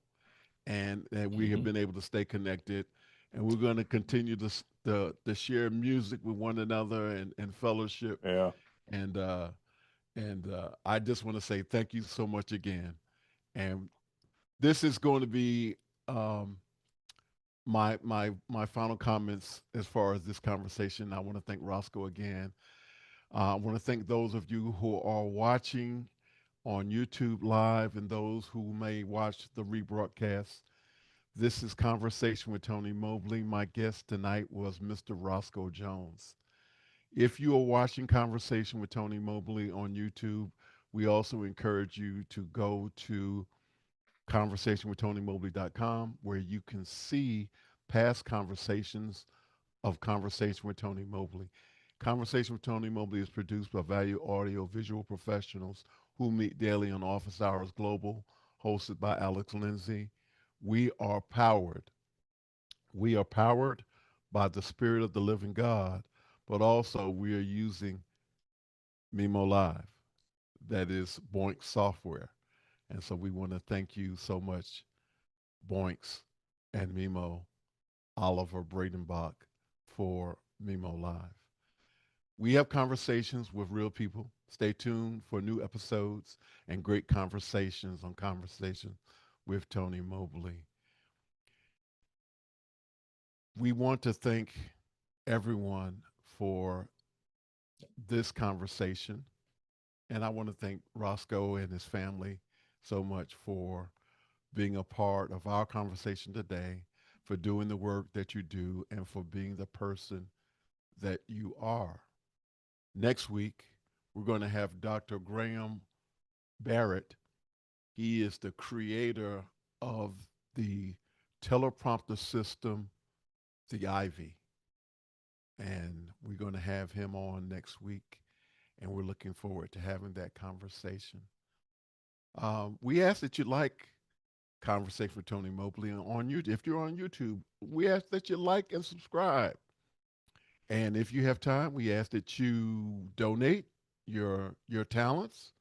and that we have Hmm. been able to stay connected, and we're going to continue to share music with one another and fellowship, Yeah. and I just want to say thank you so much again, and this is going to be um, my final comments as far as this conversation. I want to thank Roscoe again. I want to thank those of you who are watching on YouTube Live and those who may watch the rebroadcast. This is Conversation with Tony Mobley. My guest tonight was Mr. Roscoe Jones. If you are watching Conversation with Tony Mobley on YouTube, we also encourage you to go to conversationwithtonymobley.com where you can see past conversations of Conversation with Tony Mobley. Conversation with Tony Mobley is produced by Value Audio Visual Professionals who meet daily on Office Hours Global, hosted by Alex Lindsay. We are powered. We are powered by the Spirit of the Living God, but also we are using Mimo Live, that is Boink software. And so we want to thank you so much, Boinks and Mimo, Oliver Bradenbach, for Mimo Live. We have conversations with real people. Stay tuned for new episodes and great conversations on Conversation with Tony Mobley. We want to thank everyone for this conversation. And I want to thank Roscoe and his family so much for being a part of our conversation today, for doing the work that you do, and for being the person that you are. Next week, we're going to have Dr. Graham Barrett. He is the creator of the teleprompter system, the Ivy. And we're going to have him on next week. And we're looking forward to having that conversation. We ask that you like Conversation with Tony Mobley on YouTube. If you're on YouTube, we ask that you like and subscribe. And if you have time, we ask that you donate your talents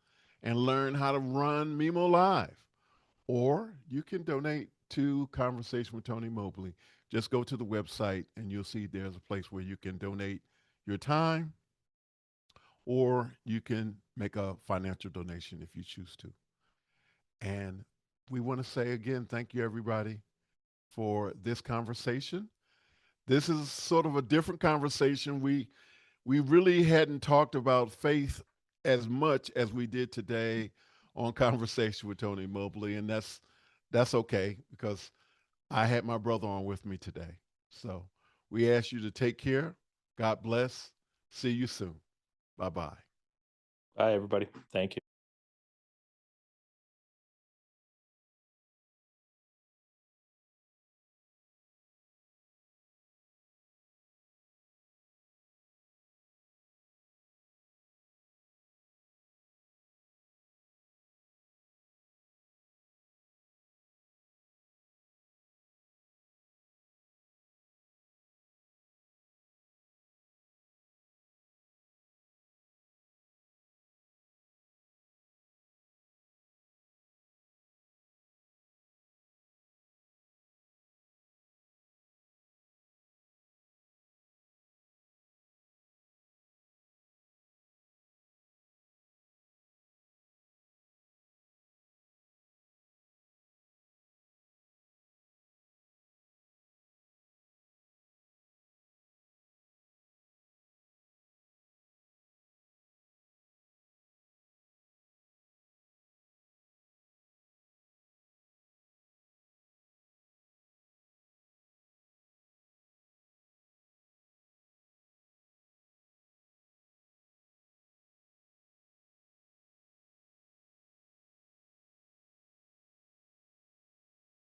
and learn how to run Mimo Live. Or you can donate to Conversation with Tony Mobley. Just go to the website and you'll see there's a place where you can donate your time, or you can make a financial donation if you choose to. And we want to say again, thank you everybody for this conversation. This is sort of a different conversation. We really hadn't talked about faith as much as we did today on Conversation with Tony Mobley, and that's okay because I had my brother on with me today. So we ask you to take care. God bless. See you soon. Bye bye. Bye, everybody. Thank you.